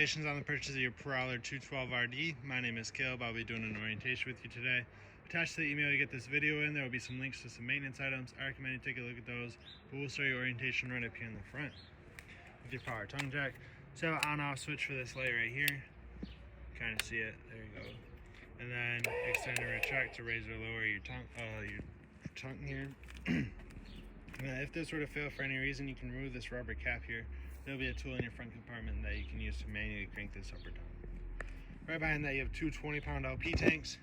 Congratulations on the purchase of your Prowler 212RD. My name is Caleb. I'll be doing an orientation with you today. Attached to the email you get this video in, there will be some links to some maintenance items. I recommend you take a look at those, but we'll start your orientation right up here in the front with your power tongue jack. So I have an on-off switch for this light right here. Kind of see it. There you go. And then extend and retract to raise or lower your tongue here. And if this were to fail for any reason, you can remove this rubber cap here. There'll be a tool in your front compartment that you can use to manually crank this up or down. Right behind that, you have two 20-pound LP tanks.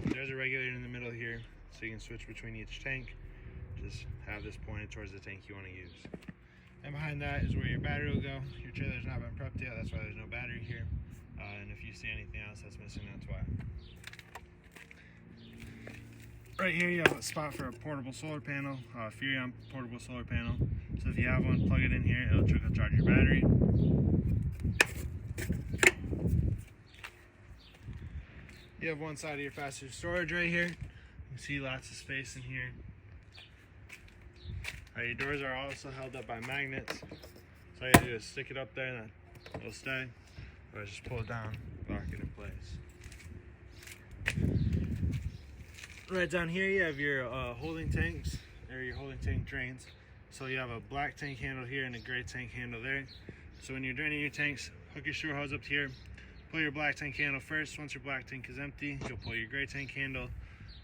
There's a regulator in the middle here, so you can switch between each tank. Just have this pointed towards the tank you want to use. And behind that is where your battery will go. Your trailer's not been prepped yet, that's why there's no battery here. And if you see anything else that's missing, that's why. Right here you have a spot for a portable solar panel, Furion portable solar panel. So if you have one, plug it in here, it'll trickle charge your battery. You have one side of your faster storage right here. You can see lots of space in here. Your doors are also held up by magnets. So all you gotta do is stick it up there and then it'll stay. Or just pull it down, lock it in place. Right down here you have your holding tanks, or your holding tank drains. So you have a black tank handle here and a gray tank handle there. So when you're draining your tanks, hook your sewer hose up to here, pull your black tank handle first. Once your black tank is empty, you'll pull your gray tank handle.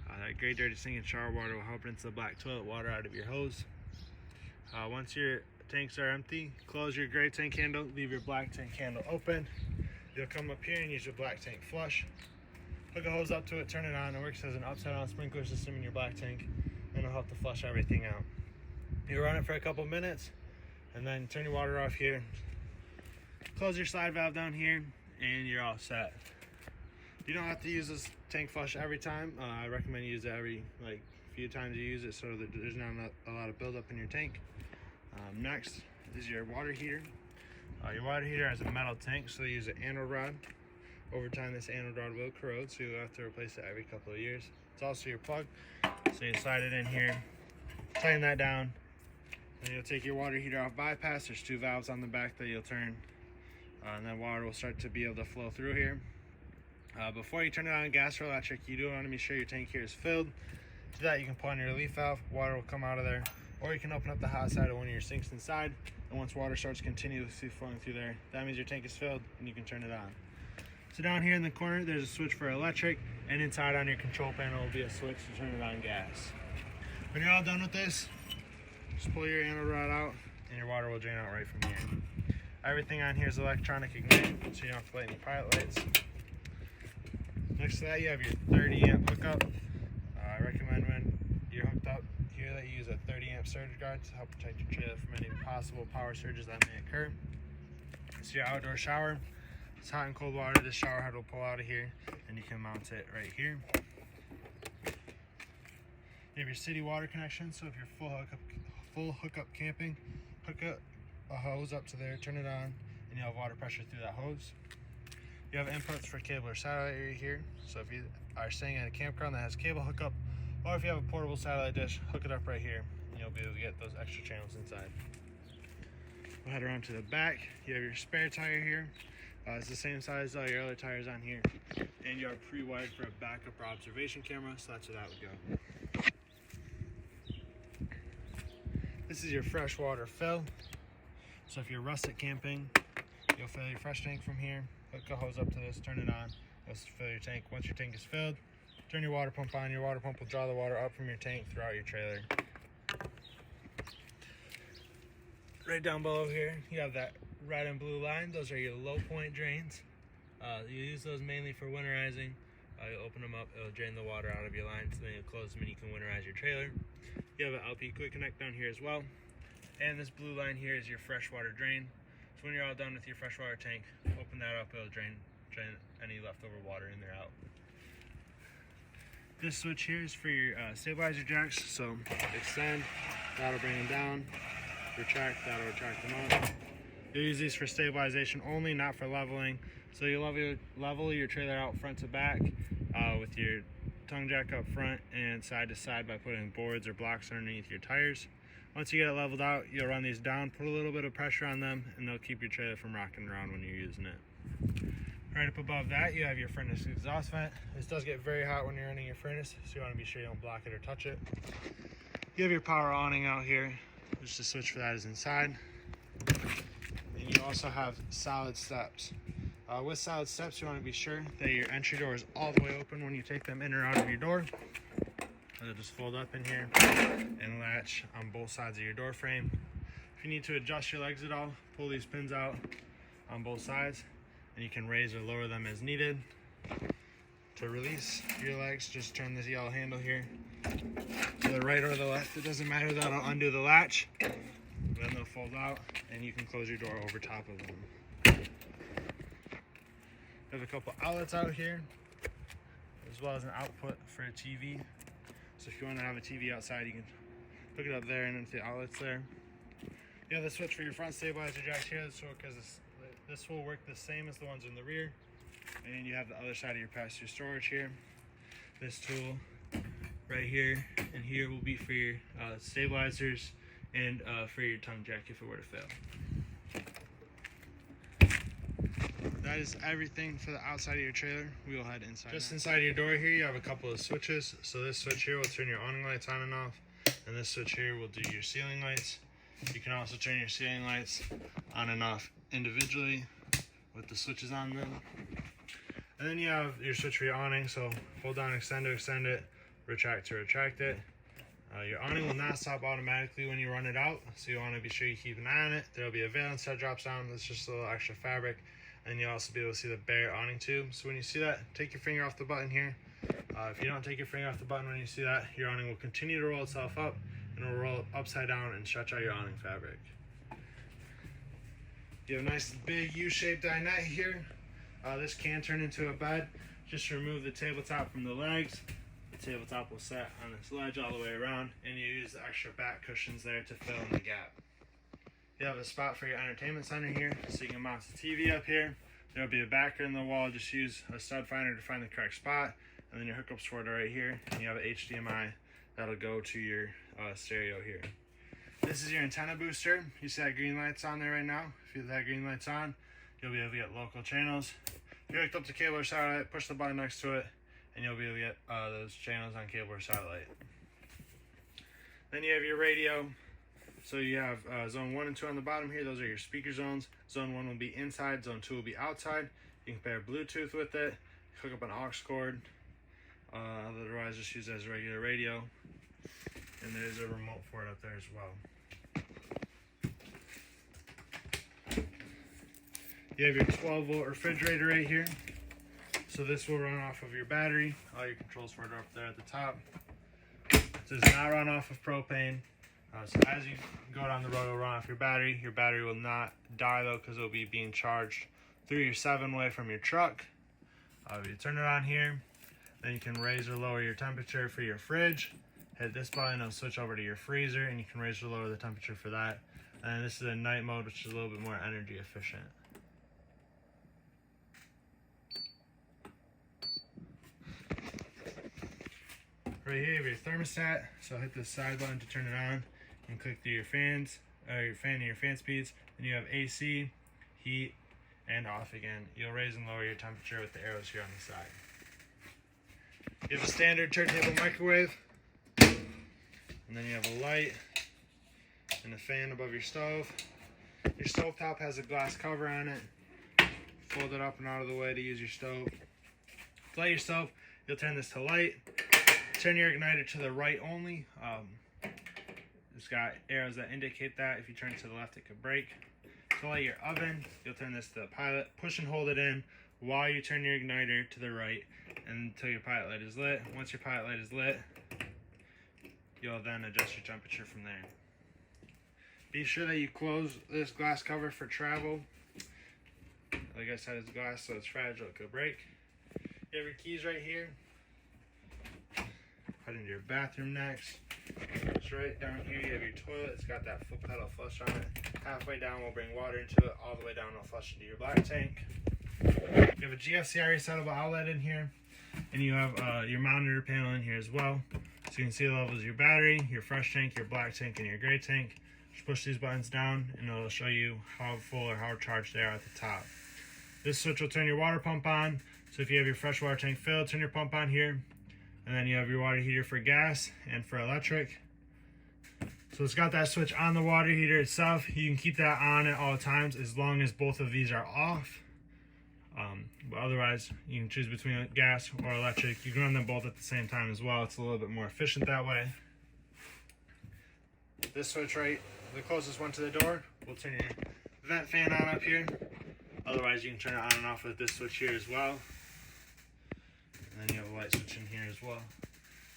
That gray dirty sinking shower water will help rinse the black toilet water out of your hose. Once your tanks are empty, close your gray tank handle, leave your black tank handle open. You'll come up here and use your black tank flush. Hook a hose up to it, turn it on. It works as an upside down sprinkler system in your black tank, and it'll help to flush everything out. You run it for a couple minutes, and then turn your water off here. Close your slide valve down here, and you're all set. You don't have to use this tank flush every time. I recommend you use it every few times you use it, so that there's not a lot of buildup in your tank. Next is your water heater. Your water heater has a metal tank, so they use an anode rod. Over time, this anode rod will corrode, so you'll have to replace it every couple of years. It's also your plug, so you slide it in here, tighten that down, then you'll take your water heater off bypass. There's two valves on the back that you'll turn, and then water will start to be able to flow through here. Before you turn it on gas or electric, you do want to be sure your tank here is filled. To that, you can pull on your relief valve, water will come out of there, or you can open up the hot side of one of your sinks inside, and once water starts continuously flowing through there, that means your tank is filled and you can turn it on. So down here in the corner, there's a switch for electric, and inside on your control panel will be a switch to turn it on gas. When you're all done with this, just pull your anode rod out, and your water will drain out right from here. Everything on here is electronic ignite, so you don't have to light any pilot lights. Next to that, you have your 30 amp hookup. I recommend when you're hooked up here that you use a 30 amp surge guard to help protect your trailer from any possible power surges that may occur. It's your outdoor shower. It's hot and cold water. This shower head will pull out of here, and you can mount it right here. You have your city water connection, so if you're full hookup camping, hook a hose up to there, turn it on, and you'll have water pressure through that hose. You have inputs for cable or satellite right here, so if you are staying at a campground that has cable hookup, or if you have a portable satellite dish, hook it up right here, and you'll be able to get those extra channels inside. We'll head around to the back. You have your spare tire here. It's the same size as all your other tires on here, and you are pre-wired for a backup or observation camera, so that's where that would go. This is your freshwater fill. So if you're rustic camping, you'll fill your fresh tank from here, hook a hose up to this, turn it on, it'll fill your tank. Once your tank is filled, turn your water pump on. Your water pump will draw the water up from your tank throughout your trailer. Right down below here, you have that red and blue line. Those are your low point drains. You use those mainly for winterizing. You open them up, it'll drain the water out of your lines, then you'll close them and you can winterize your trailer. You have an LP quick connect down here as well. And this blue line here is your freshwater drain. So when you're all done with your freshwater tank, open that up, it'll drain any leftover water in there out. This switch here is for your stabilizer jacks. So extend, that'll bring them down. Retract, that'll retract them up. You'll use these for stabilization only, not for leveling. So you level your trailer out front to back with your tongue jack up front and side to side by putting boards or blocks underneath your tires. Once you get it leveled out, you'll run these down, put a little bit of pressure on them, and they'll keep your trailer from rocking around when you're using it. Right up above that, you have your furnace exhaust vent. This does get very hot when you're running your furnace, so you want to be sure you don't block it or touch it. You have your power awning out here. Just the switch for that is inside. And you also have solid steps. With solid steps, you want to be sure that your entry door is all the way open when you take them in or out of your door. They'll just fold up in here and latch on both sides of your door frame. If you need to adjust your legs at all, pull these pins out on both sides, and you can raise or lower them as needed. To release your legs, just turn this yellow handle here to the right or the left. It doesn't matter, that'll undo the latch. Then they'll fold out, and you can close your door over top of them. There's a couple outlets out here, as well as an output for a TV. So if you want to have a TV outside, you can hook it up there and into the outlets there. You have the switch for your front stabilizer jacks here, because this will work the same as the ones in the rear. And you have the other side of your passenger storage here. This tool right here and here will be for your stabilizers and for your tongue jack if it were to fail. That is everything for the outside of your trailer. We will head inside. Just inside your door here, you have a couple of switches. So this switch here will turn your awning lights on and off, and this switch here will do your ceiling lights. You can also turn your ceiling lights on and off individually with the switches on them. And then you have your switch for your awning. So hold down extend to extend it, retract to retract it. Your awning will not stop automatically when you run it out, so you want to be sure you keep an eye on it. There will be a valence that drops down. That's just a little extra fabric. And you'll also be able to see the bare awning tube. So when you see that, take your finger off the button here. If you don't take your finger off the button when you see that, your awning will continue to roll itself up, and it will roll upside down and stretch out your awning fabric. You have a nice big U-shaped dinette here. This can turn into a bed. Just remove the tabletop from the legs. The tabletop will set on this ledge all the way around, and you use the extra back cushions there to fill in the gap. You have a spot for your entertainment center here, so you can mount the TV up here. There will be a backer in the wall. Just use a stud finder to find the correct spot, and then your hookups for it are right here. And you have an HDMI that'll go to your stereo here. This is your antenna booster. You see that green light's on there right now. If you have that green light's on, you'll be able to get local channels. If you're hooked up to cable or satellite, push the button next to it, and you'll be able to get those channels on cable or satellite. Then you have your radio. So you have zone 1 and 2 on the bottom here. Those are your speaker zones. Zone 1 will be inside, zone 2 will be outside. You can pair Bluetooth with it, hook up an aux cord. Otherwise, just use it as a regular radio. And there's a remote for it up there as well. You have your 12-volt refrigerator right here. So this will run off of your battery. All your controls for it are up there at the top. It does not run off of propane. So as you go down the road, it'll run off your battery. Your battery will not die though, because it'll be being charged through your 7-way from your truck. You turn it on here, then you can raise or lower your temperature for your fridge. Hit this button, it'll switch over to your freezer, and you can raise or lower the temperature for that. And this is a night mode, which is a little bit more energy efficient. Right here you have your thermostat, so hit the side button to turn it on and click through your fans, your fan and your fan speeds. Then you have AC, heat, and off again. You'll raise and lower your temperature with the arrows here on the side. You have a standard turntable microwave, and then you have a light and a fan above your stove. Your stove top has a glass cover on it. Fold it up and out of the way to use your stove. To light your stove, you'll turn this to light. Turn your igniter to the right only. It's got arrows that indicate that. If you turn it to the left, it could break. To light your oven, you'll turn this to the pilot. Push and hold it in while you turn your igniter to the right until your pilot light is lit. Once your pilot light is lit, you'll then adjust your temperature from there. Be sure that you close this glass cover for travel. Like I said, it's glass, so it's fragile, it could break. You have your keys right here. Head into your bathroom next. It's right down here, you have your toilet. It's got that foot pedal flush on it. Halfway down, we'll bring water into it. All the way down, it'll flush into your black tank. You have a GFCI resettable outlet in here. And you have your monitor panel in here as well. So you can see the levels of your battery, your fresh tank, your black tank, and your gray tank. Just push these buttons down and it'll show you how full or how charged they are at the top. This switch will turn your water pump on. So if you have your fresh water tank filled, turn your pump on here. And then you have your water heater for gas and for electric. So it's got that switch on the water heater itself. You can keep that on at all times as long as both of these are off. But otherwise, you can choose between gas or electric. You can run them both at the same time as well. It's a little bit more efficient that way. This switch right, the closest one to the door, will turn your vent fan on up here. Otherwise, you can turn it on and off with this switch here as well. And then you have a light switch in here as well.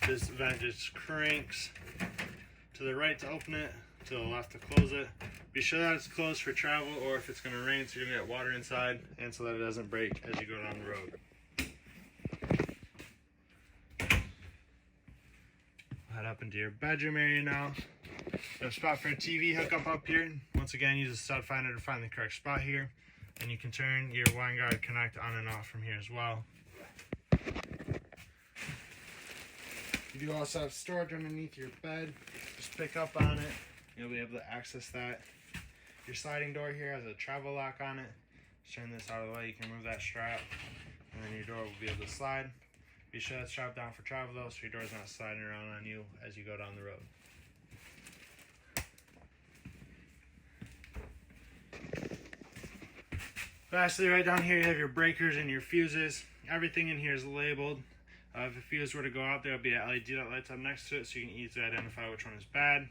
This vent just cranks to the right to open it, to the left to close it. Be sure that it's closed for travel or if it's going to rain, so you're going to get water inside, and so that it doesn't break as you go down the road. Head up into your bedroom area now. You have a spot for a TV hookup up here. Once again, use a stud finder to find the correct spot here. And you can turn your wine guard connect on and off from here as well. You do also have storage underneath your bed. Just pick up on it. You'll be able to access that. Your sliding door here has a travel lock on it. Just turn this out of the way. You can remove that strap. And then your door will be able to slide. Be sure that's strapped down for travel though, so your door's not sliding around on you as you go down the road. Lastly, right down here you have your breakers and your fuses. Everything in here is labeled. If a fuse were to go out, there will be an LED that lights up next to it, so you can easily identify which one is bad.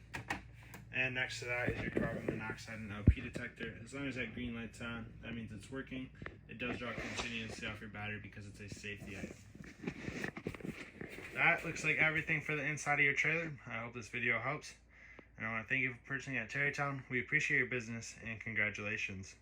And next to that is your carbon monoxide and LP detector. As long as that green light's on, that means it's working. It does draw continuously off your battery because it's a safety item. That looks like everything for the inside of your trailer. I hope this video helps. And I want to thank you for purchasing at Terrytown. We appreciate your business and congratulations.